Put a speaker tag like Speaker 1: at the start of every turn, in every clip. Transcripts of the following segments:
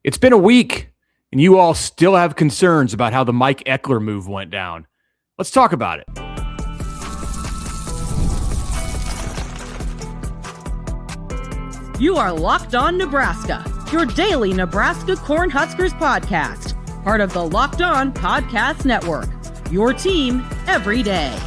Speaker 1: It's been a week, and you all still have concerns about how the Mike Eckler move went down. Let's talk about it.
Speaker 2: You are Locked On Nebraska, your daily Nebraska Cornhuskers podcast, part of the Locked On Podcast Network, your team every day.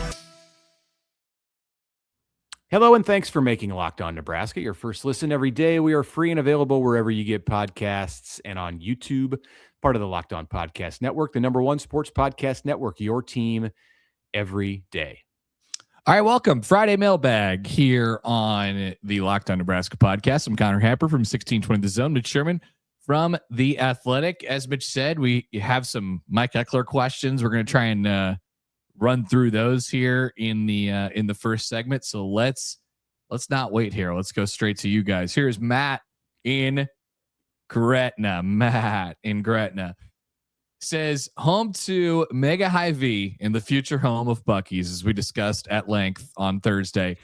Speaker 1: Hello, and thanks for making Locked On Nebraska your first listen every day. We are free and available wherever you get podcasts and on YouTube, part of the Locked On Podcast Network, the #1 sports podcast network, your team every day.
Speaker 3: All right, welcome. Friday mailbag here on the Locked On Nebraska podcast. I'm Connor Happer from 1620 The Zone. Mitch Sherman from The Athletic. As Mitch said, we have some Mike Eckler questions. We're going to try and run through those here in the first segment. So let's not wait here. Let's go straight to you guys. Here's Matt in Gretna. Says, home to Mega High V in the future home of Buc-ee's, as we discussed at length on Thursday.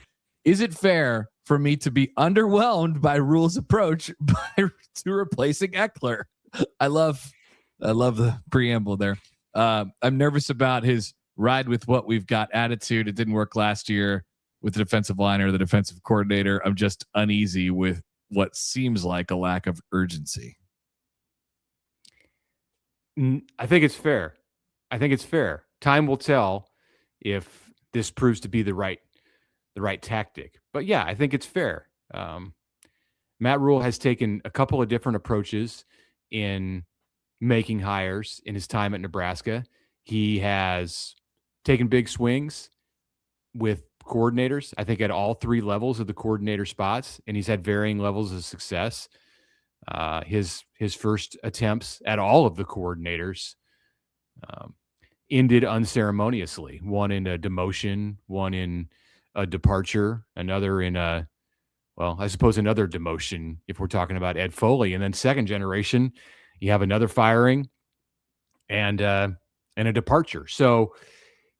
Speaker 3: Is it fair for me to be underwhelmed by Rhule's approach to replacing Eckler? I love the preamble there. I'm nervous about his ride with what we've got attitude. It didn't work last year with the defensive line or the defensive coordinator. I'm just uneasy with what seems like a lack of urgency.
Speaker 1: I think it's fair. Time will tell if this proves to be the right tactic. But yeah, I think it's fair. Matt Rhule has taken a couple of different approaches in making hires in his time at Nebraska. He has taken big swings with coordinators, I think at all three levels of the coordinator spots, and he's had varying levels of success. His first attempts at all of the coordinators ended unceremoniously. One in a demotion, one in a departure, another in another demotion if we're talking about Ed Foley. And then second generation, you have another firing and a departure. So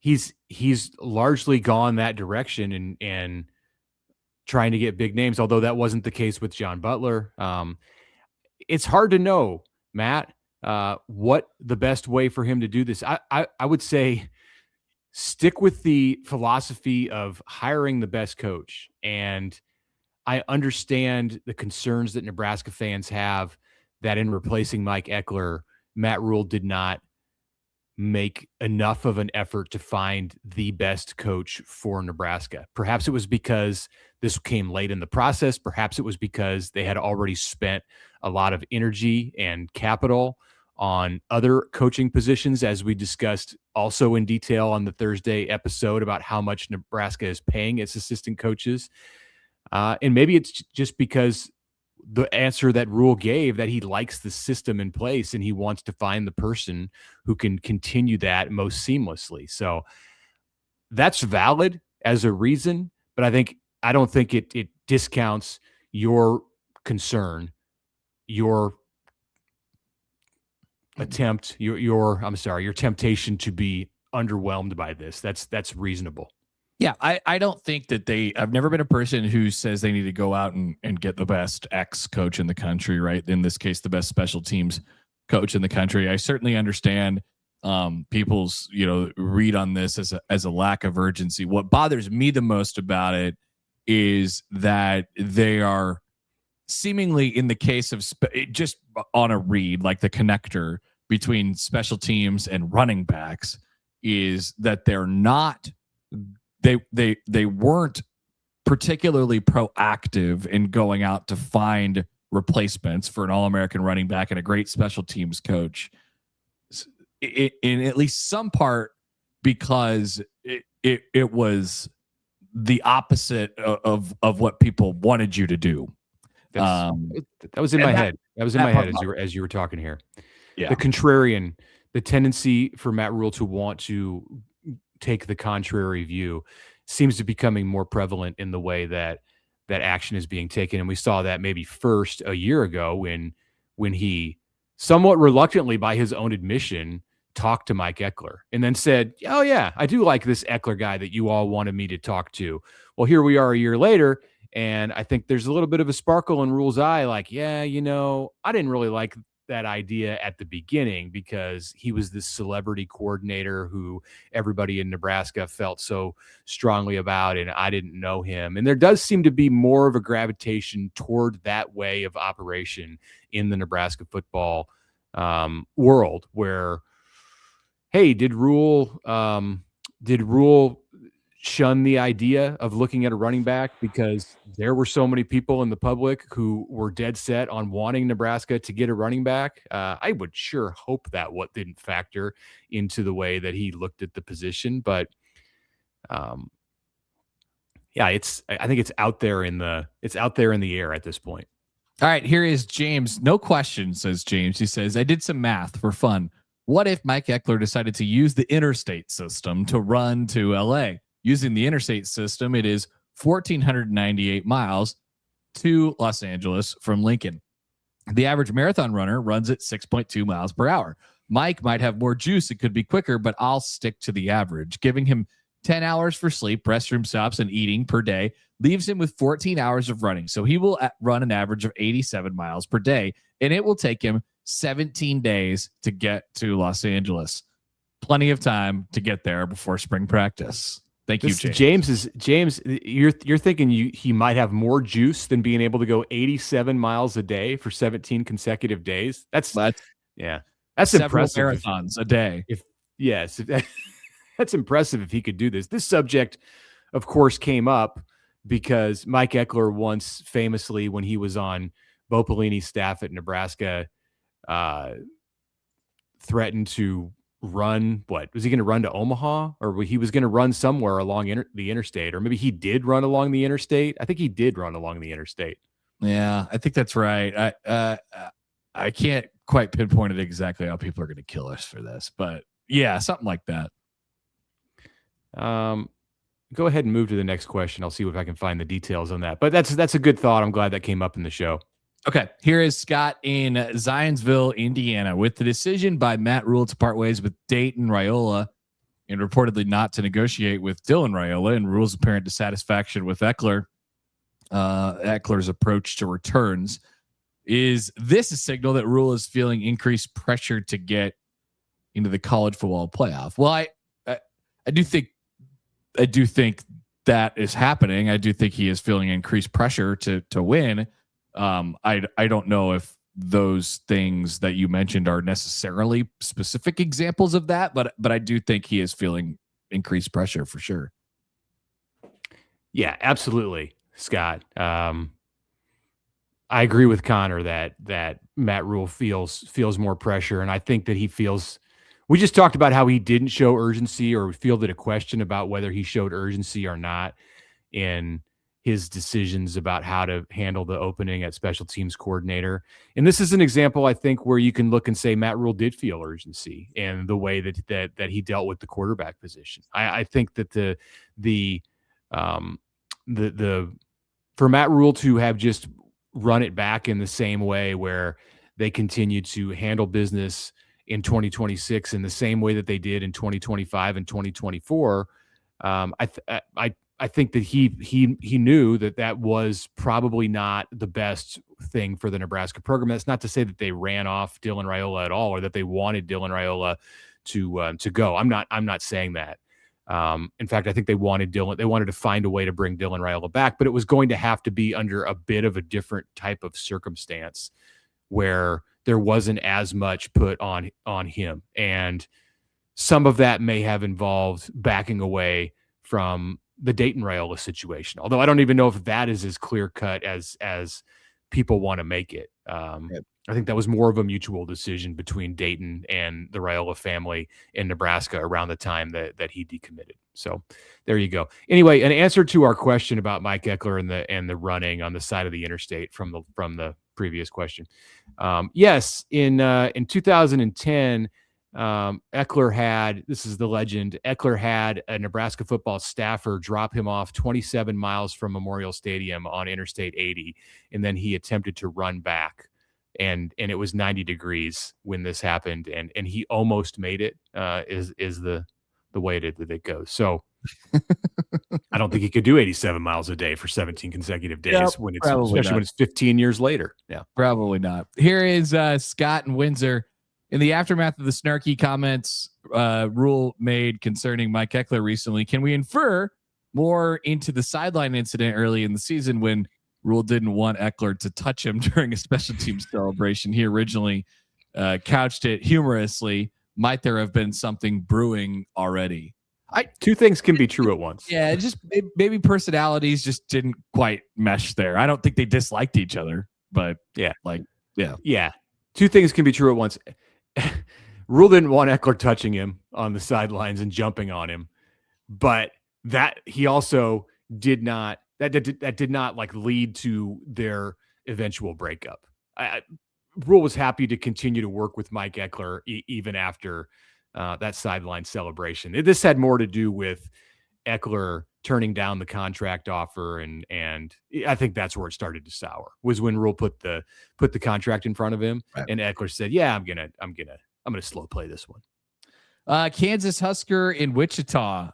Speaker 1: he's largely gone that direction and trying to get big names, although that wasn't the case with John Butler. It's hard to know, Matt, what the best way for him to do this. I would say stick with the philosophy of hiring the best coach. And I understand the concerns that Nebraska fans have that in replacing Mike Eckler, Matt Rhule did not make enough of an effort to find the best coach for Nebraska. Perhaps it was because this came late in the process. Perhaps it was because they had already spent a lot of energy and capital on other coaching positions, as we discussed also in detail on the Thursday episode about how much Nebraska is paying its assistant coaches. And maybe it's just because the answer that Rhule gave, that he likes the system in place and he wants to find the person who can continue that most seamlessly. So that's valid as a reason, but I don't think it discounts your concern, your attempt, your temptation to be underwhelmed by this. That's reasonable.
Speaker 3: Yeah, I don't think that I've never been a person who says they need to go out and get the best X coach in the country, right? In this case, the best special teams coach in the country. I certainly understand people's, read on this as a lack of urgency. What bothers me the most about it is that they are seemingly, in the case of just on a read, like the connector between special teams and running backs is that they're not. They weren't particularly proactive in going out to find replacements for an All-American running back and a great special teams coach, in at least some part because it was the opposite of what people wanted you to do.
Speaker 1: That was in my head. That was in my head as you were talking here.
Speaker 3: Yeah.
Speaker 1: The contrarian, the tendency for Matt Rhule to want to take the contrary view seems to be becoming more prevalent in the way that action is being taken. And we saw that maybe first a year ago when he somewhat reluctantly, by his own admission, talked to Mike Eckler and then said, oh yeah, I do like this Eckler guy that you all wanted me to talk to. Well, here we are a year later, and I think there's a little bit of a sparkle in Rhule's eye, like, yeah, I didn't really like that idea at the beginning because he was this celebrity coordinator who everybody in Nebraska felt so strongly about, and I didn't know him. And there does seem to be more of a gravitation toward that way of operation in the Nebraska football world where, hey, did Rhule shun the idea of looking at a running back because there were so many people in the public who were dead set on wanting Nebraska to get a running back? I would sure hope that what didn't factor into the way that he looked at the position, but yeah, I think it's out there in the air at this point.
Speaker 3: All right, here is James. No question, says James. He says, I did some math for fun. What if Mike Eckler decided to use the Interstate system to run to LA? Using the Interstate system, it is 1,498 miles to Los Angeles from Lincoln. The average marathon runner runs at 6.2 miles per hour. Mike might have more juice. It could be quicker, but I'll stick to the average. Giving him 10 hours for sleep, restroom stops, and eating per day leaves him with 14 hours of running. So he will run an average of 87 miles per day, and it will take him 17 days to get to Los Angeles. Plenty of time to get there before spring practice. Thank you, James.
Speaker 1: James, you're thinking he might have more juice than being able to go 87 miles a day for 17 consecutive days. That's impressive.
Speaker 3: Marathons a day.
Speaker 1: That's impressive if he could do this. This subject, of course, came up because Mike Eckler once famously, when he was on Bo Pelini's staff at Nebraska, threatened to run. What was he going to run to Omaha, or he was going to run somewhere along the interstate, or maybe he did run along the interstate? I think he did run along the interstate.
Speaker 3: Yeah, I think that's right. I can't quite pinpoint it exactly how people are going to kill us for this, but yeah, something like that.
Speaker 1: Go ahead and move to the next question. I'll see if I can find the details on that. But that's a good thought. I'm glad that came up in the show.
Speaker 3: Okay, here is Scott in Zionsville, Indiana. With the decision by Matt Rhule to part ways with Dayton Raiola and reportedly not to negotiate with Dylan Raiola, and Rhule's apparent dissatisfaction with Eckler's approach to returns, is this a signal that Rhule is feeling increased pressure to get into the college football playoff? Well, I do think that is happening. I do think he is feeling increased pressure to win. I don't know if those things that you mentioned are necessarily specific examples of that, but I do think he is feeling increased pressure for sure.
Speaker 1: Yeah, absolutely, Scott. I agree with Connor that Matt Rhule feels more pressure, and I think that he feels. We just talked about how he didn't show urgency, or fielded a question about whether he showed urgency or not in his decisions about how to handle the opening at special teams coordinator. And this is an example, I think, where you can look and say Matt Rhule did feel urgency in the way that he dealt with the quarterback position. I think that the for Matt Rhule to have just run it back in the same way where they continue to handle business in 2026 in the same way that they did in 2025 and 2024, I think that he knew that was probably not the best thing for the Nebraska program. That's not to say that they ran off Dylan Raiola at all, or that they wanted Dylan Raiola to go. I'm not saying that. In fact, I think they wanted to find a way to bring Dylan Raiola back, but it was going to have to be under a bit of a different type of circumstance where there wasn't as much put on him. And some of that may have involved backing away from the Dayton Raiola situation, although I don't even know if that is as clear cut as people want to make it. I think that was more of a mutual decision between Dayton and the Raiola family in Nebraska around the time that he decommitted. So there you go. Anyway, an answer to our question about Mike Eckler and the running on the side of the interstate from the previous question. Yes, in 2010, Eckler had, this is the legend, Eckler had a Nebraska football staffer drop him off 27 miles from Memorial Stadium on Interstate 80, and then he attempted to run back, and it was 90 degrees when this happened, and he almost made it, is the way that it goes. So I don't think he could do 87 miles a day for 17 consecutive days, especially when it's 15 years later. Yeah,
Speaker 3: probably not. Here is Scott in Windsor. In the aftermath of the snarky comments Rhule made concerning Mike Eckler recently, can we infer more into the sideline incident early in the season when Rhule didn't want Eckler to touch him during a special teams celebration? He originally couched it humorously. Might there have been something brewing already?
Speaker 1: Two things can be true at once.
Speaker 3: Yeah, just maybe personalities just didn't quite mesh there. I don't think they disliked each other, but
Speaker 1: yeah.
Speaker 3: Two
Speaker 1: things can be true at once. Rhule didn't want Eckler touching him on the sidelines and jumping on him, but that he also did not. That did not like lead to their eventual breakup. Rhule was happy to continue to work with Mike Eckler even after that sideline celebration. This had more to do with Eckler turning down the contract offer, and I think that's where it started to sour. Was when Rhule put the contract in front of him, right. And Eckler said, "Yeah, I'm gonna slow play this one."
Speaker 3: Kansas Husker in Wichita.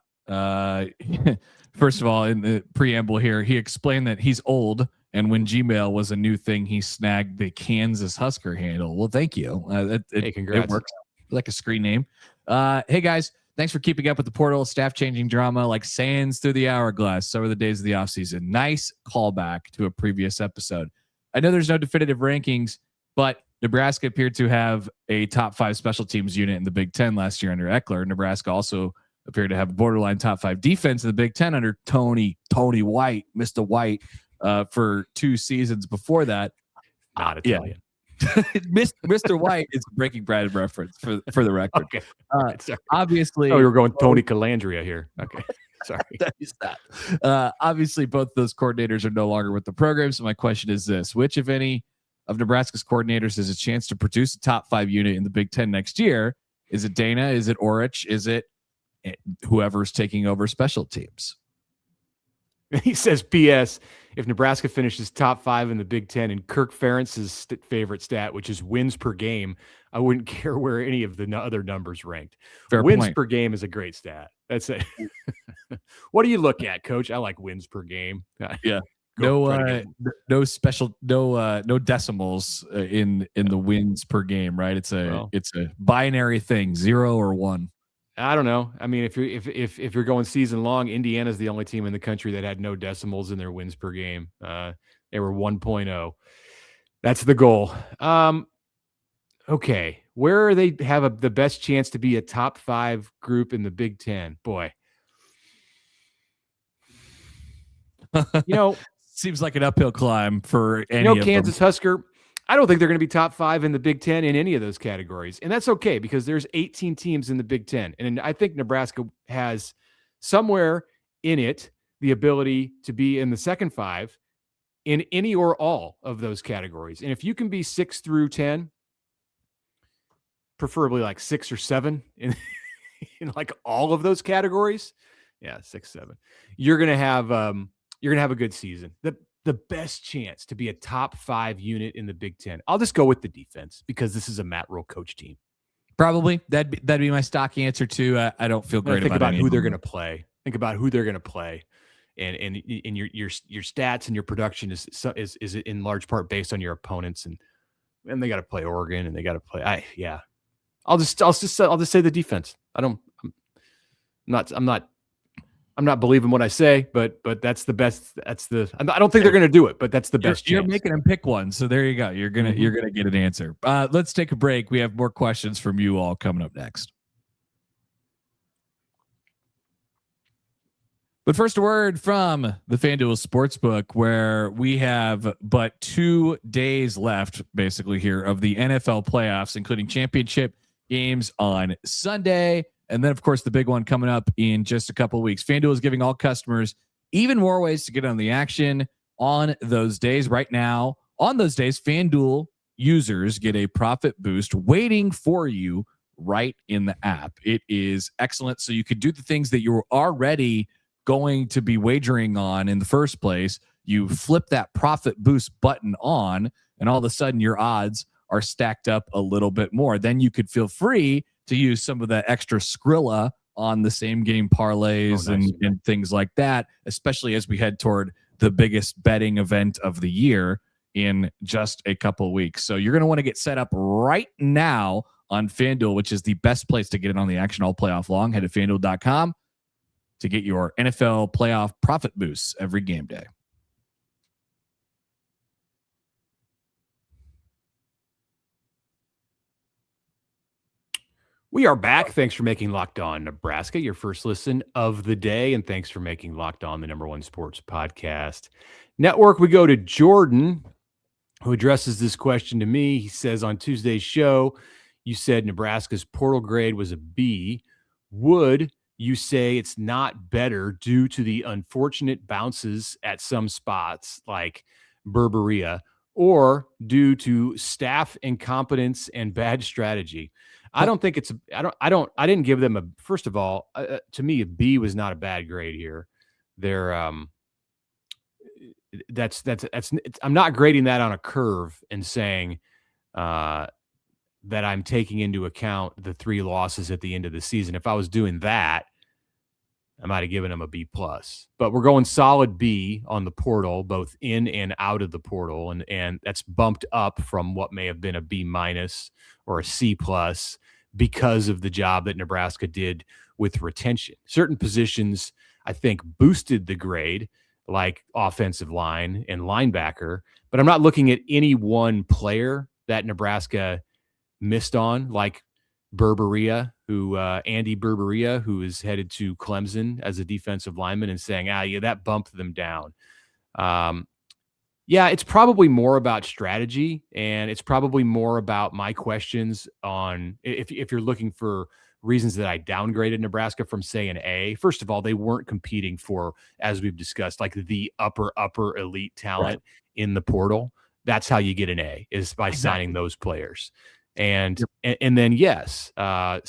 Speaker 3: First of all, in the preamble here, he explained that he's old, and when Gmail was a new thing, he snagged the Kansas Husker handle. Well, thank you.
Speaker 1: Hey, congrats.
Speaker 3: It works like a screen name. Hey guys, thanks for keeping up with the portal. Staff changing drama like sands through the hourglass. So are the days of the offseason. Nice callback to a previous episode. I know there's no definitive rankings, but Nebraska appeared to have a top 5 special teams unit in the Big Ten last year under Eckler. Nebraska also appeared to have a borderline top 5 defense in the Big Ten under Tony White, Mr. White, for 2 seasons before that.
Speaker 1: Not Italian.
Speaker 3: Yeah. Mr. White is a Breaking Bad reference for the record.
Speaker 1: Okay.
Speaker 3: Obviously,
Speaker 1: we were going Tony Calandria here. Okay. Sorry.
Speaker 3: Obviously, both those coordinators are no longer with the program. So my question is this: which, if any, of Nebraska's coordinators has a chance to produce a top 5 unit in the Big Ten next year? Is it Dana? Is it Orich? Is it whoever's taking over special teams?
Speaker 1: He says, P.S. If Nebraska finishes top 5 in the Big Ten in Kirk Ferentz's favorite stat, which is wins per game, I wouldn't care where any of the other numbers ranked.
Speaker 3: Fair
Speaker 1: wins
Speaker 3: point.
Speaker 1: Per game is a great stat. That's it. What do you look at, Coach? I like wins per game.
Speaker 3: Yeah. No special, no decimals in the wins per game, right? It's a binary thing, 0 or 1.
Speaker 1: I don't know. I mean, if you're going season long, Indiana's the only team in the country that had no decimals in their wins per game. They were 1.0. That's the goal. Okay, where they have the best chance to be a top 5 group in the Big Ten? Boy,
Speaker 3: seems like an uphill climb for any of
Speaker 1: Kansas
Speaker 3: them.
Speaker 1: Husker. I don't think they're going to be top 5 in the Big Ten in any of those categories. And that's okay because there's 18 teams in the Big Ten. And I think Nebraska has somewhere in it the ability to be in the second 5 in any or all of those categories. And if you can be 6 through 10, preferably like 6 or 7 in like all of those categories. Yeah, 6, 7. You're going to have a good season. The best chance to be a top 5 unit in the Big Ten. I'll just go with the defense because this is a Matt Rhule coach team.
Speaker 3: Probably that'd be my stock answer too. I don't feel great
Speaker 1: about who they're going to play. Think about who they're going to play, and your stats and your production is in large part based on your opponents, and they got to play Oregon and they got to play. I'll just say the defense. I'm not believing what I say, but that's the best. I don't think they're going to do it, but that's the best.
Speaker 3: You're making them pick one, so there you go. You're gonna get an answer. Let's take a break. We have more questions from you all coming up next. But first, a word from the FanDuel Sportsbook, where we have but 2 days left, basically here of the NFL playoffs, including championship games on Sunday. And then, of course, the big one coming up in just a couple of weeks. FanDuel is giving all customers even more ways to get on the action on those days. Right now, on those days, FanDuel users get a profit boost waiting for you right in the app. It is excellent. So you could do the things that you're already going to be wagering on in the first place. You flip that profit boost button on, and all of a sudden your odds are stacked up a little bit more. Then you could feel free to use some of the extra Skrilla on the same game parlays and things like that, especially as we head toward the biggest betting event of the year in just a couple weeks. So you're going to want to get set up right now on FanDuel, which is the best place to get in on the action all playoff long. Head to FanDuel.com to get your NFL playoff profit boosts every game day.
Speaker 1: We are back. Thanks for making Locked On Nebraska your first listen of the day, and thanks for making Locked On the #1 sports podcast network. We go to Jordan, who addresses this question to me. He says, on Tuesday's show, you said Nebraska's portal grade was a B. Would you say it's not better due to the unfortunate bounces at some spots like Berberia, or due to staff incompetence and bad strategy? I don't think it's, I didn't give them a, first of all, to me, a B was not a bad grade here. They're, I'm not grading that on a curve and saying that I'm taking into account the 3 losses at the end of the season. If I was doing that, I might have given them a B plus, but we're going solid B on the portal, both in and out of the portal. And that's bumped up from what may have been a B minus or a C plus because of the job that Nebraska did with retention. Certain positions, I think, boosted the grade, like offensive line and linebacker, but I'm not looking at any one player that Nebraska missed on, like Berberia, Andy Berberia, who is headed to Clemson as a defensive lineman, and saying, yeah, that bumped them down. Yeah, it's probably more about strategy, and it's probably more about my questions on if you're looking for reasons that I downgraded Nebraska from, say, an A. First of all, they weren't competing for, as we've discussed, like the upper elite talent in the portal. That's how you get an A, is by signing those players. And then, yes, I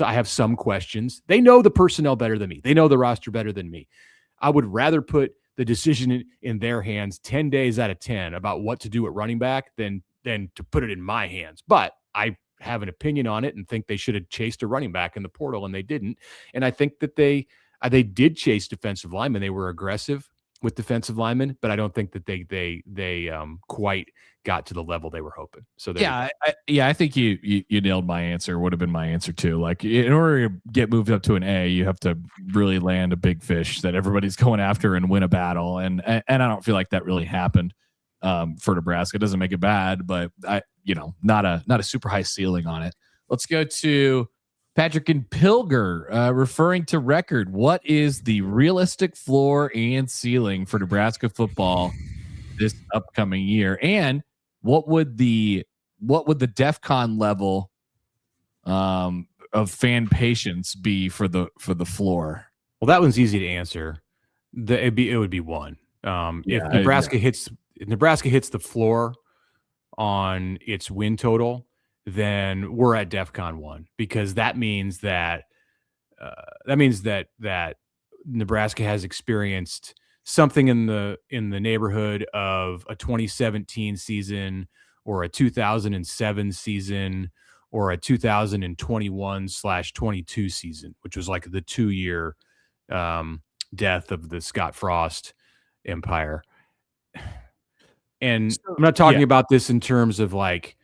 Speaker 1: have some questions. They know the personnel better than me. They know the roster better than me. I would rather put the decision in their hands 10 days out of 10 about what to do at running back than to put it in my hands. But I have an opinion on it and think they should have chased a running back in the portal, and they didn't. And I think that they did chase defensive linemen. They were aggressive with defensive linemen, but I don't think that they quite got to the level they were hoping. So
Speaker 3: I think you nailed my answer. Would have been my answer too. Like, in order to get moved up to an A, you have to really land a big fish that everybody's going after and win a battle. And I don't feel like that really happened for Nebraska. It doesn't make it bad, but not a super high ceiling on it. Let's go to Patrick and Pilger, referring to record. What is the realistic floor and ceiling for Nebraska football this upcoming year? And what would the DEFCON level of fan patience be for the floor?
Speaker 1: Well, that one's easy to answer. It would be 1. If Nebraska hits the floor on its win total, then we're at DEFCON 1, because that means that Nebraska has experienced something in the neighborhood of a 2017 season, or a 2007 season, or a 2021/22 season, which was like the 2-year death of the Scott Frost empire. And I'm not talking about this in terms of like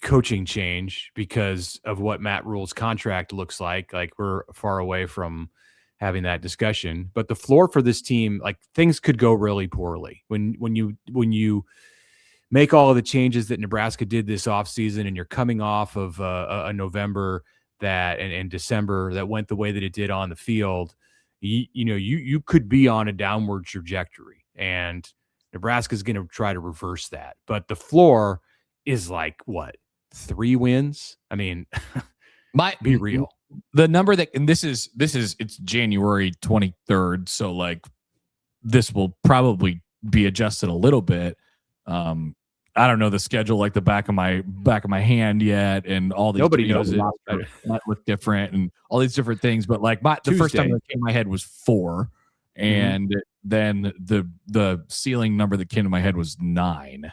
Speaker 1: coaching change because of what Matt Rhule's contract looks like. Like, we're far away from having that discussion, but the floor for this team, like, things could go really poorly when you make all of the changes that Nebraska did this offseason, and you're coming off of a November and December that went the way that it did on the field. You could be on a downward trajectory, and Nebraska's going to try to reverse that. But the floor is like, what, 3 wins? I mean, be real.
Speaker 3: The number that, and it's January 23rd. So like, this will probably be adjusted a little bit. I don't know the schedule like the back of my hand yet, and all these.
Speaker 1: Nobody knows it.
Speaker 3: Might look different and all these different things, but like the first time that came to my head was 4, and then the ceiling number that came to my head was 9.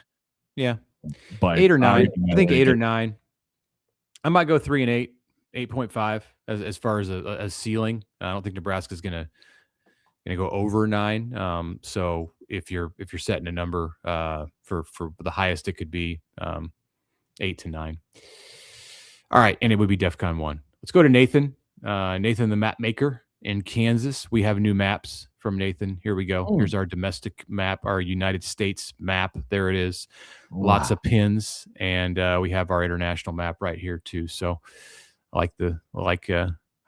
Speaker 1: Yeah,
Speaker 3: but
Speaker 1: 8 or 9. I think 8 or 9. I might go 3 and 8. 8.5 as far as a ceiling. I don't think Nebraska's gonna go over 9. So if you're setting a number for the highest it could be, 8 to 9. All right, and it would be DEFCON 1. Let's go to Nathan. Nathan, the map maker in Kansas. We have new maps from Nathan. Here we go. Here's our domestic map, our United States map. There it is. Wow. Lots of pins, and we have our international map right here too. So I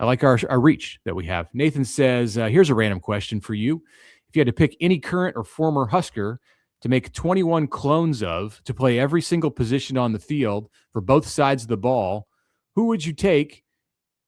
Speaker 1: like our reach that we have. Nathan says, here's a random question for you. If you had to pick any current or former Husker to make 21 clones of to play every single position on the field for both sides of the ball, who would you take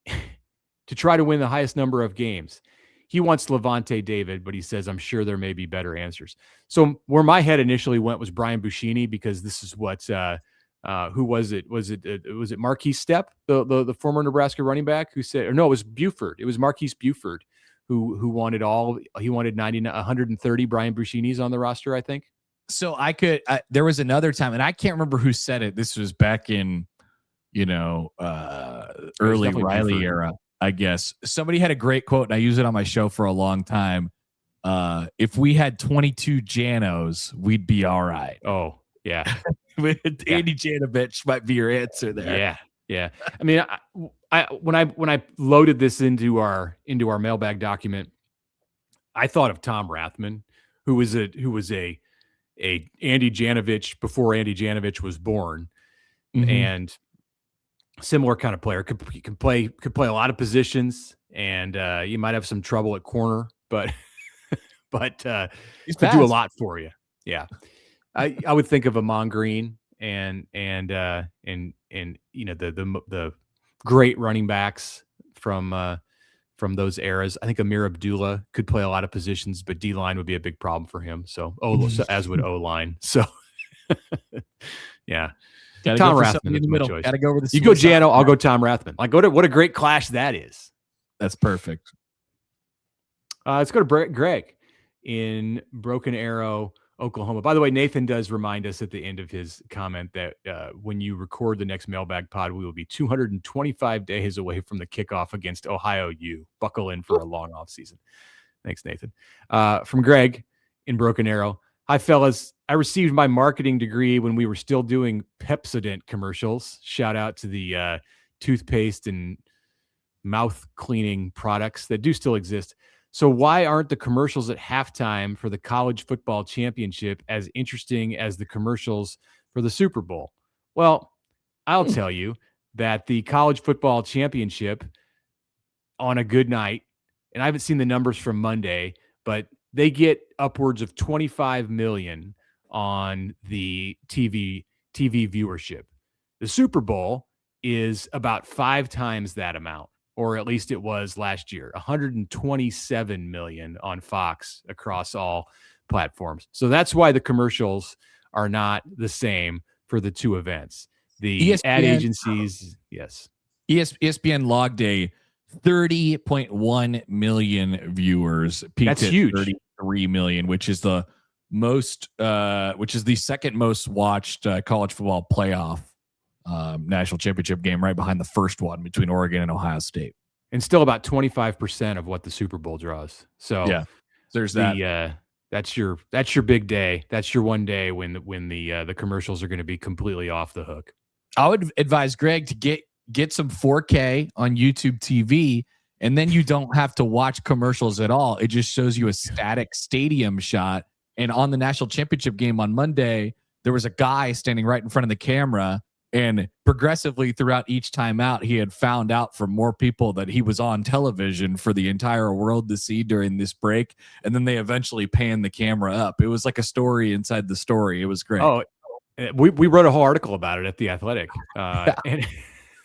Speaker 1: to try to win the highest number of games? He wants Levante David, but he says, I'm sure there may be better answers. So where my head initially went was Brian Buschini, because this is what, who was it? Was it Marquise Stepp, the former Nebraska running back, who said, or no, it was Buford. It was Marquise Buford who wanted he wanted 130 Brian Buschini's on the roster, I think.
Speaker 3: So there was another time, and I can't remember who said it. This was back in, early Riley Buford era, I guess. Somebody had a great quote, and I use it on my show for a long time. If we had 22 Janos, we'd be all right.
Speaker 1: Oh, yeah.
Speaker 3: Andy Janovich might be your answer there.
Speaker 1: Yeah. I mean, when I loaded this into our mailbag document, I thought of Tom Rathman, who was a Andy Janovich before Andy Janovich was born, and similar kind of player. Could play a lot of positions, and you might have some trouble at corner, but he's could do a lot for you. Yeah. I would think of Amon Green and the great running backs from those eras. I think Amir Abdullah could play a lot of positions, but D-line would be a big problem for him. So as would O-line. So yeah. Tom Rathman in the middle.
Speaker 3: Gotta go over the.
Speaker 1: You go Jano, I'll go Tom Rathman. Like what a great clash that is.
Speaker 3: That's perfect.
Speaker 1: Let's go to Greg in Broken Arrow, Oklahoma. By the way, Nathan does remind us at the end of his comment that when you record the next mailbag pod, we will be 225 days away from the kickoff against Ohio U. Buckle in for a long off season. Thanks, Nathan. From Greg in Broken Arrow. Hi, fellas. I received my marketing degree when we were still doing Pepsodent commercials. Shout out to the toothpaste and mouth cleaning products that do still exist. So why aren't the commercials at halftime for the college football championship as interesting as the commercials for the Super Bowl? Well, I'll tell you that the college football championship on a good night, and I haven't seen the numbers from Monday, but they get upwards of 25 million on the TV viewership. The Super Bowl is about 5 times that amount, or at least it was last year, 127 million on Fox across all platforms. So that's why the commercials are not the same for the two events. The ad agencies, yes.
Speaker 3: ESPN logged a 30.1 million viewers.
Speaker 1: That's huge.
Speaker 3: 33 million, which is the most, which is the second most watched college football playoff national championship game, right behind the first one between Oregon and Ohio State,
Speaker 1: and still about 25% of what the Super Bowl draws. So
Speaker 3: yeah, there's that.
Speaker 1: That's your big day. That's your one day when the commercials are going to be completely off the hook.
Speaker 3: I would advise Greg to get some 4K on YouTube TV, and then you don't have to watch commercials at all. It just shows you a static stadium shot. And on the national championship game on Monday, there was a guy standing right in front of the camera, and progressively throughout each timeout, he had found out from more people that he was on television for the entire world to see during this break. And then they eventually panned the camera up. It was like a story inside the story. It was great.
Speaker 1: Oh, we wrote a whole article about it at The Athletic. And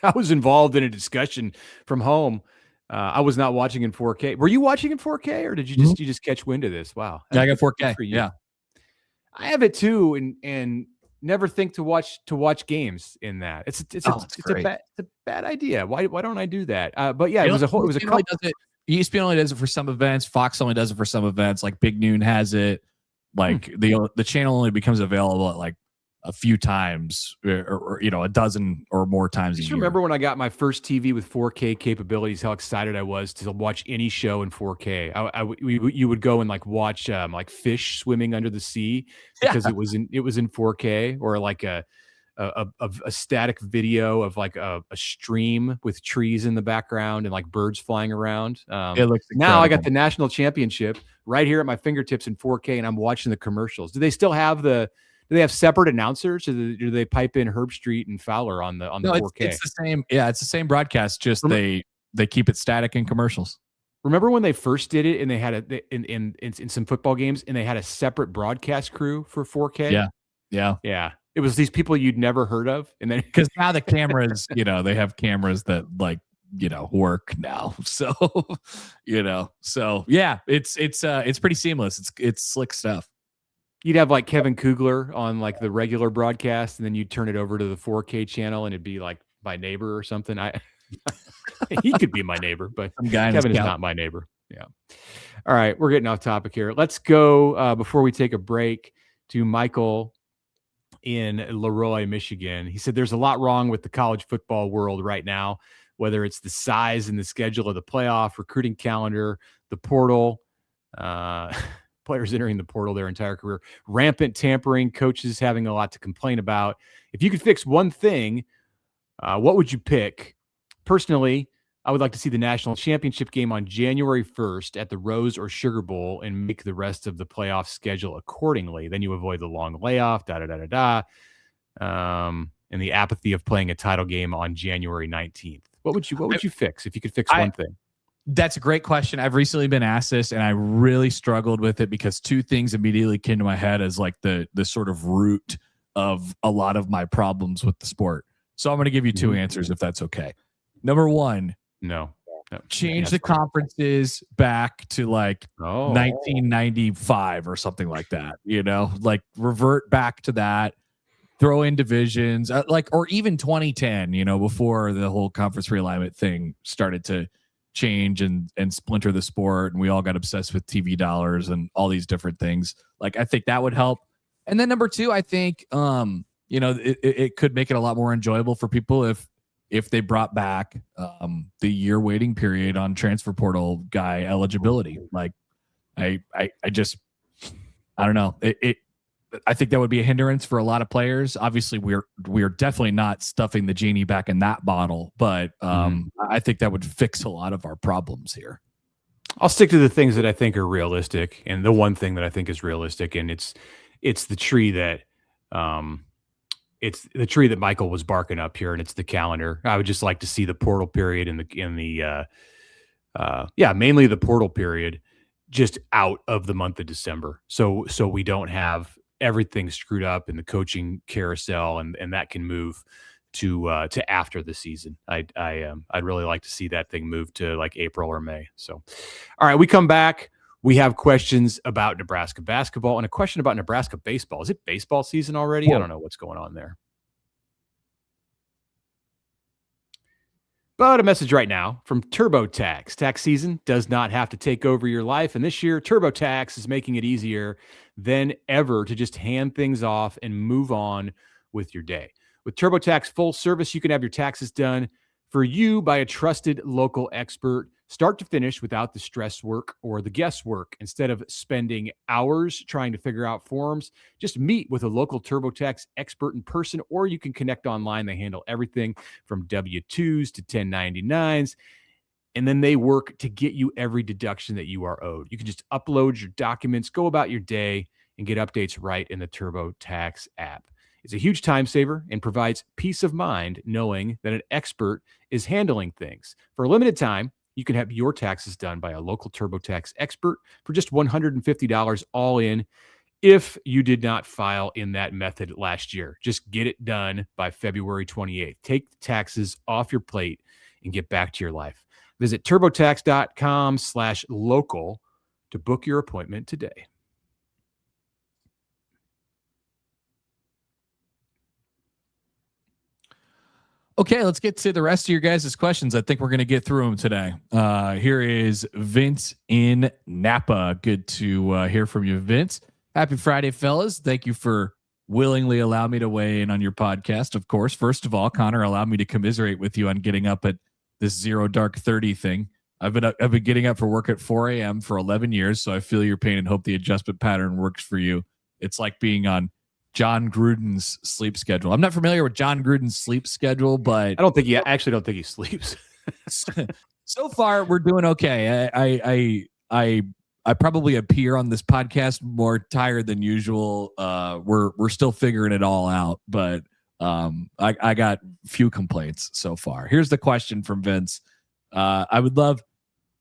Speaker 1: I was involved in a discussion from home. I was not watching in 4K. Were you watching in 4K, or did you just catch wind of this? Wow.
Speaker 3: Yeah, I got 4K. Yeah.
Speaker 1: I have it too, and never think to watch games in that. It's a bad idea. Why don't I do that? But yeah, ESPN
Speaker 3: only does it for some events. Fox only does it for some events. Like Big Noon has it. Like the channel only becomes available at like a few times or a dozen or more times a year.
Speaker 1: Remember when I got my first TV with 4K capabilities, how excited I was to watch any show in 4K. You would go and like watch like fish swimming under the sea because it was in 4K, or like a static video of like a stream with trees in the background and like birds flying around.
Speaker 3: It looks incredible.
Speaker 1: Now I got the national championship right here at my fingertips in 4K, and I'm watching the commercials. Do they still have do they have separate announcers, or do they pipe in Herb Street and Fowler on the 4K?
Speaker 3: It's the same. Yeah, it's the same broadcast. Just they keep it static in commercials.
Speaker 1: Remember when they first did it, and they had in some football games, and they had a separate broadcast crew for 4K?
Speaker 3: Yeah.
Speaker 1: It was these people you'd never heard of, and then
Speaker 3: because now the cameras, they have cameras that work now. So, so yeah, it's pretty seamless. It's slick stuff.
Speaker 1: You'd have like Kevin Kugler on like the regular broadcast, and then you'd turn it over to the 4K channel, and it'd be like my neighbor or something. He could be my neighbor, but Kevin is not my neighbor. Yeah. All right, we're getting off topic here. Let's go before we take a break to Michael in Leroy, Michigan. He said there's a lot wrong with the college football world right now, whether it's the size and the schedule of the playoff, recruiting calendar, the portal, players entering the portal their entire career, rampant tampering, coaches having a lot to complain about. If you could fix one thing, what would you pick? Personally, I would like to see the national championship game on January 1st at the Rose or Sugar Bowl and make the rest of the playoff schedule accordingly. Then you avoid the long layoff, and the apathy of playing a title game on January 19th. What would you fix if you could fix one thing?
Speaker 3: That's a great question. I've recently been asked this, and I really struggled with it because two things immediately came to my head as like the sort of root of a lot of my problems with the sport. So I'm going to give you two answers if that's okay. Number one,
Speaker 1: no.
Speaker 3: Change the conferences back to like 1995 or something like that. Like revert back to that. Throw in divisions, or even 2010. Before the whole conference realignment thing started to change and splinter the sport, and we all got obsessed with TV dollars and all these different things. Like I think that would help. And then number two, I think it could make it a lot more enjoyable for people if they brought back the year waiting period on transfer portal guy eligibility. Like I don't know. I think that would be a hindrance for a lot of players. Obviously, we're definitely not stuffing the genie back in that bottle, but I think that would fix a lot of our problems here.
Speaker 1: I'll stick to the things that I think are realistic, and the one thing that I think is realistic, and it's the tree that Michael was barking up here, and it's the calendar. I would just like to see the portal period mainly the portal period just out of the month of December. So we don't have everything screwed up in the coaching carousel, and that can move to after the season. I'd really like to see that thing move to like April or May. So, all right, we come back. We have questions about Nebraska basketball and a question about Nebraska baseball. Is it baseball season already? I don't know what's going on there. But a message right now from TurboTax. Tax season does not have to take over your life. And this year, TurboTax is making it easier than ever to just hand things off and move on with your day. With TurboTax full service, you can have your taxes done for you by a trusted local expert, start to finish, without the stress work or the guesswork. Instead of spending hours trying to figure out forms, just meet with a local TurboTax expert in person, or you can connect online. They handle everything from W-2s to 1099s, and then they work to get you every deduction that you are owed. You can just upload your documents, go about your day, and get updates right in the TurboTax app. It's a huge time saver and provides peace of mind knowing that an expert is handling things. For a limited time, you can have your taxes done by a local TurboTax expert for just $150 all in if you did not file in that method last year. Just get it done by February 28th. Take the taxes off your plate and get back to your life. Visit turbotax.com/local to book your appointment today.
Speaker 3: Okay, let's get to the rest of your guys' questions. I think we're going to get through them today. Here is Vince in Napa. Good to hear from you, Vince. Happy Friday, fellas. Thank you for willingly allow me to weigh in on your podcast. Of course, first of all, Connor, allow me to commiserate with you on getting up at this 0 dark 30 thing. I've been getting up for work at 4 a.m. for 11 years, so I feel your pain and hope the adjustment pattern works for you. It's like being on John Gruden's sleep schedule. I'm not familiar with John Gruden's sleep schedule, but
Speaker 1: I don't think he sleeps.
Speaker 3: So far we're doing okay. I probably appear on this podcast more tired than usual. We're still figuring it all out, but I got few complaints so far. Here's the question from Vince. I would love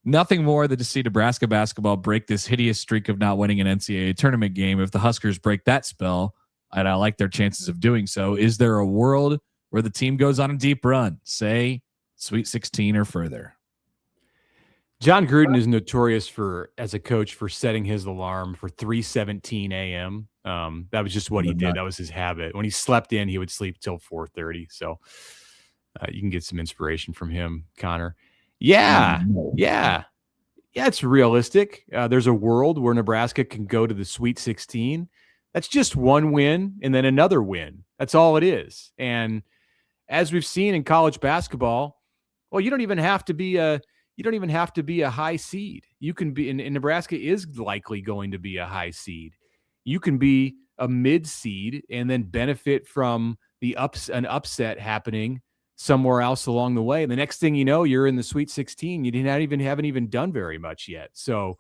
Speaker 3: nothing more than to see Nebraska basketball break this hideous streak of not winning an NCAA tournament game. If the Huskers break that spell, and I like their chances of doing so, is there a world where the team goes on a deep run, say Sweet 16 or further?
Speaker 1: John Gruden is notorious as a coach for setting his alarm for 3:17 a.m. That was just what he did. That was his habit. When he slept in, he would sleep till 4:30. So you can get some inspiration from him, Connor. Yeah, it's realistic. There's a world where Nebraska can go to the Sweet 16. That's just one win and then another win. That's all it is. And as we've seen in college basketball, well, you don't even have to be a high seed. You can be, and Nebraska is likely going to be a high seed. You can be a mid seed and then benefit from an upset happening somewhere else along the way. And the next thing you know, you're in the Sweet 16. You haven't even done very much yet. So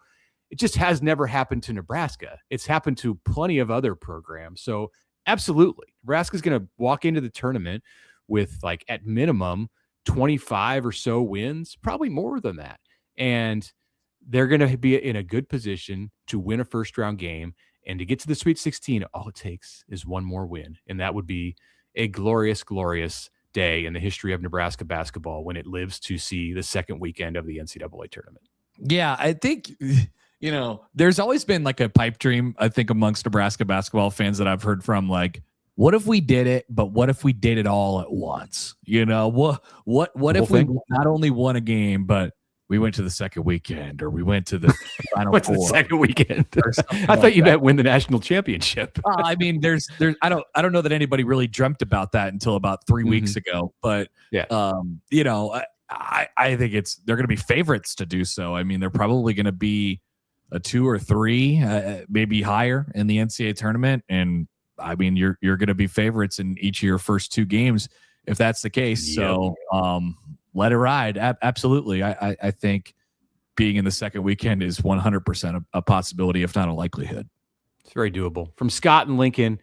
Speaker 1: it just has never happened to Nebraska. It's happened to plenty of other programs. So absolutely, Nebraska's going to walk into the tournament with, like, at minimum 25 or so wins, probably more than that. And they're going to be in a good position to win a first round game. And to get to the Sweet 16, all it takes is one more win. And that would be a glorious, glorious day in the history of Nebraska basketball when it lives to see the second weekend of the NCAA tournament.
Speaker 3: Yeah, I think, there's always been like a pipe dream, I think, amongst Nebraska basketball fans that I've heard from, like, what if we did it, but what if we did it all at once? What if we not only won a game, but we went to the second weekend, or we went to the Final Four.
Speaker 1: The second weekend. I thought you meant win the national championship.
Speaker 3: I mean, there's I don't know that anybody really dreamt about that until about 3 weeks ago. But
Speaker 1: yeah,
Speaker 3: I think they're going to be favorites to do so. I mean, they're probably going to be a 2 or 3, maybe higher in the NCAA tournament, and I mean, you're going to be favorites in each of your first 2 games if that's the case. Yep. So let it ride. Absolutely. I think being in the second weekend is 100% a possibility, if not a likelihood.
Speaker 1: It's very doable. From Scott and Lincoln,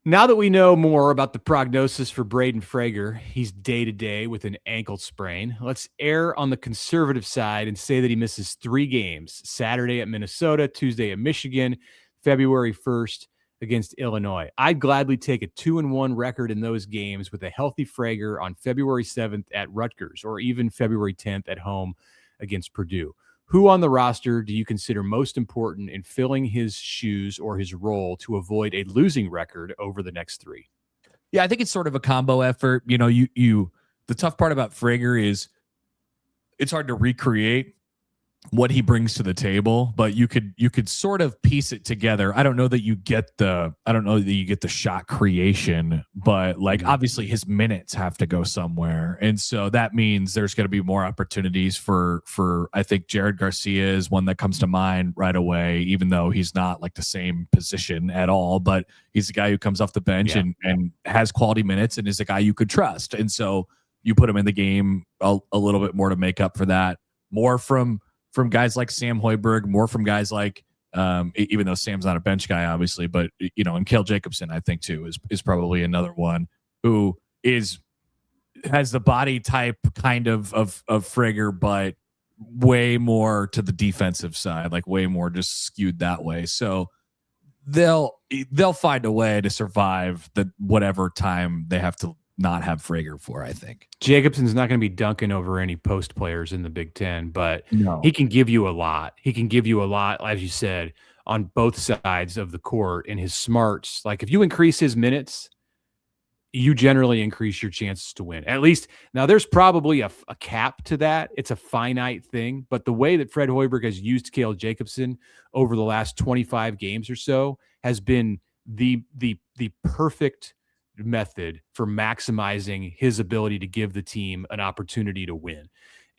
Speaker 1: now that we know more about the prognosis for Braden Frager, he's day-to-day with an ankle sprain. Let's err on the conservative side and say that he misses 3 games: Saturday at Minnesota, Tuesday at Michigan, February 1st against Illinois. I'd gladly take a 2-1 record in those games with a healthy Frager on February 7th at Rutgers, or even February 10th at home against Purdue. Who on the roster do you consider most important in filling his shoes or his role to avoid a losing record over the next 3?
Speaker 3: Yeah, I think it's sort of a combo effort. The tough part about Frager is it's hard to recreate what he brings to the table, but you could sort of piece it together. I don't know that you get the shot creation, but like obviously his minutes have to go somewhere. And so that means there's going to be more opportunities for I think Jared Garcia is one that comes to mind right away, even though he's not like the same position at all, but he's a guy who comes off the bench and has quality minutes and is a guy you could trust. And so you put him in the game a little bit more to make up for that. More from guys like Sam Hoiberg, more from guys like, even though Sam's not a bench guy, obviously, but, and Cale Jacobson, I think, too, is probably another one who has the body type kind of Frager, but way more to the defensive side, like way more just skewed that way. So they'll find a way to survive whatever time they have to not have Frager for, I think.
Speaker 1: Jacobson's not going to be dunking over any post players in the Big Ten, but he can give you a lot. He can give you a lot, as you said, on both sides of the court, and his smarts. Like, if you increase his minutes, you generally increase your chances to win. At least, now there's probably a cap to that. It's a finite thing, but the way that Fred Hoiberg has used Cale Jacobson over the last 25 games or so has been the perfect method for maximizing his ability to give the team an opportunity to win.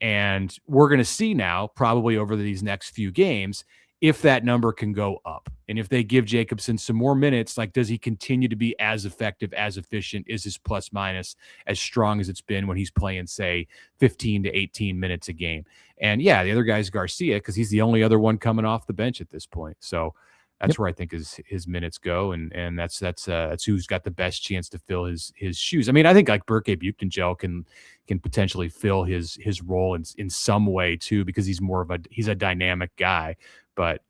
Speaker 1: And we're going to see now, probably over these next few games, if that number can go up. And if they give Jacobson some more minutes, like, does he continue to be as effective, as efficient? Is his plus minus as strong as it's been when he's playing, say, 15 to 18 minutes a game? And yeah, the other guy's Garcia, because he's the only other one coming off the bench at this point. So that's where I think his minutes go, and that's who's got the best chance to fill his shoes. I mean, I think like Berke Buchtengel can potentially fill his role in some way too, because he's a dynamic guy. But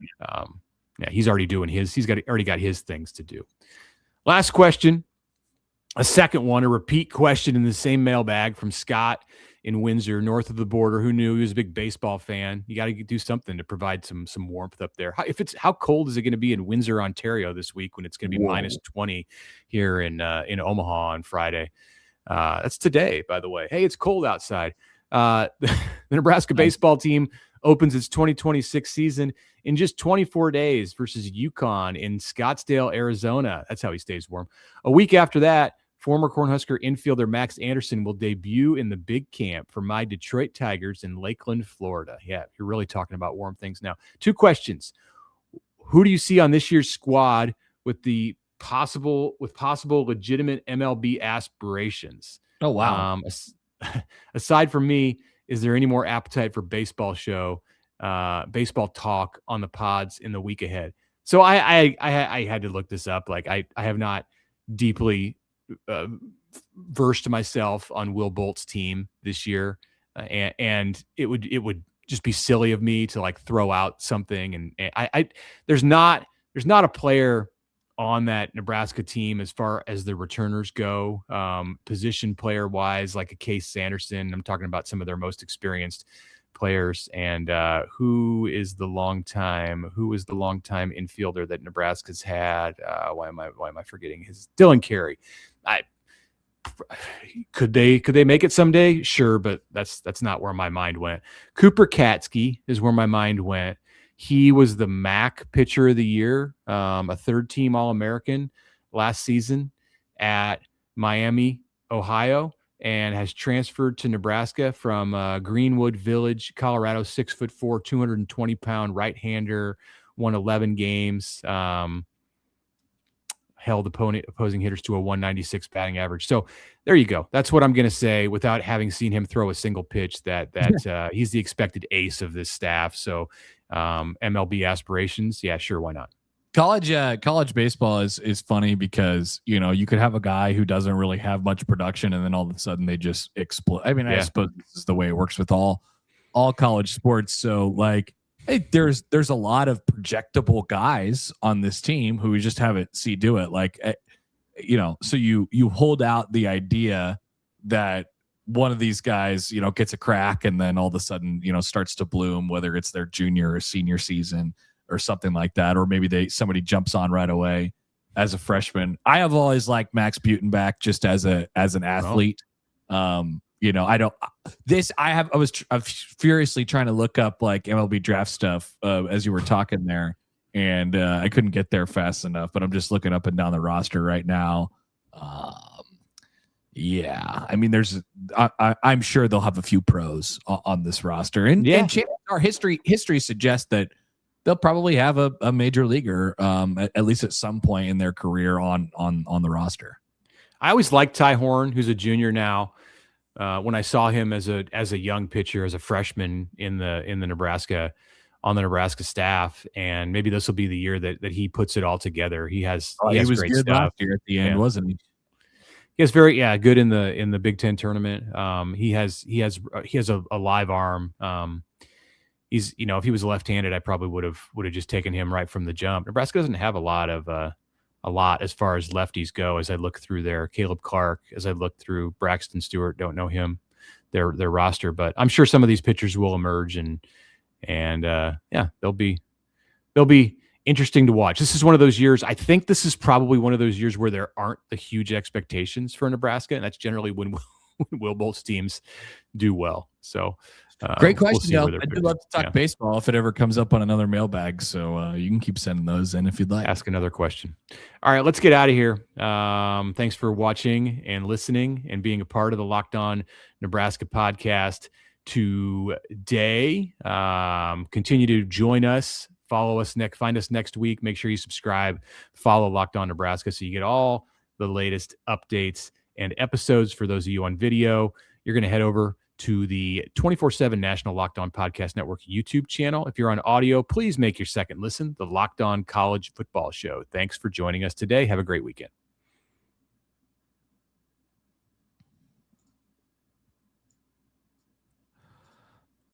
Speaker 1: yeah, he's already doing his. Already got his things to do. Last question, a second one, a repeat question in the same mailbag from Scott in Windsor, north of the border, who knew he was a big baseball fan. You got to do something to provide some warmth up there. How cold is it going to be in Windsor, Ontario this week when it's going to be minus 20 here in Omaha on Friday? That's today, by the way. Hey, it's cold outside. The Nebraska baseball team opens its 2026 season in just 24 days versus UConn in Scottsdale, Arizona. That's how he stays warm. A week after that, former Cornhusker infielder Max Anderson will debut in the big camp for my Detroit Tigers in Lakeland, Florida. Yeah, you're really talking about warm things now. 2 questions. Who do you see on this year's squad with possible legitimate MLB aspirations?
Speaker 3: Oh, wow.
Speaker 1: Aside from me, is there any more appetite for baseball talk on the pods in the week ahead? So I had to look this up. Like I have not deeply versed myself on Will Bolt's team this year, and it would just be silly of me to like throw out something. And I there's not a player on that Nebraska team as far as the returners go, position player wise, like a Case Sanderson. I'm talking about some of their most experienced players. And who is the longtime infielder that Nebraska's had? Why am I forgetting his? Dylan Carey. Could they make it someday? Sure, but that's not where my mind went. Cooper Katsky is where my mind went. He was the MAC pitcher of the year, a third-team All-American last season at Miami, Ohio, and has transferred to Nebraska from Greenwood Village, Colorado. 6'4", 220-pound right-hander, won 11 games. Held opposing hitters to a 196 batting average. So there you go. That's what I'm going to say without having seen him throw a single pitch, that he's the expected ace of this staff. So MLB aspirations. Yeah, sure. Why not?
Speaker 3: College baseball is funny because, you know, you could have a guy who doesn't really have much production and then all of a sudden they just explode. I mean, I suppose this is the way it works with all college sports. So like, hey, there's a lot of projectable guys on this team who we just haven't do it. Like, you know, so you hold out the idea that one of these guys, you know, gets a crack and then all of a sudden, you know, starts to bloom, whether it's their junior or senior season or something like that, or maybe somebody jumps on right away as a freshman. I have always liked Max Butenbach just as an athlete. You know, I was furiously trying to look up like MLB draft stuff as you were talking there, and I couldn't get there fast enough. But I'm just looking up and down the roster right now. Yeah, I mean, I'm sure they'll have a few pros on this roster, and our history suggests that they'll probably have a major leaguer at least at some point in their career on the roster.
Speaker 1: I always liked Ty Horn, who's a junior now. When I saw him as a young pitcher, as a freshman on the Nebraska staff, and maybe this will be the year that he puts it all together. He was
Speaker 3: great
Speaker 1: good
Speaker 3: stuff last year at the end, wasn't he?
Speaker 1: He was very good in the Big Ten tournament. He has a live arm. He's, you know, if he was left-handed, I probably would have just taken him right from the jump. Nebraska doesn't have a lot as far as lefties go. As I look through there, Caleb Clark, as I look through Braxton Stewart, don't know him, their roster, but I'm sure some of these pitchers will emerge and they'll be interesting to watch. This is one of those years. I think this is probably one of those years where there aren't the huge expectations for Nebraska, and that's generally when Will Bolt's teams do well. So
Speaker 3: Great
Speaker 1: We'll
Speaker 3: question,
Speaker 1: see where
Speaker 3: Dale.
Speaker 1: they're
Speaker 3: I do
Speaker 1: pitching.
Speaker 3: love to talk baseball if it ever comes up on another mailbag. So you can keep sending those in if you'd like.
Speaker 1: Ask another question. All right, let's get out of here. Thanks for watching and listening and being a part of the Locked On Nebraska podcast today. Continue to join us. Follow us find us next week. Make sure you subscribe, follow Locked On Nebraska so you get all the latest updates and episodes. For those of you on video, you're going to head over to the 24/7 National Locked On Podcast Network YouTube channel. If you're on audio, please make your second listen, the Locked On College Football Show. Thanks for joining us today. Have a great weekend.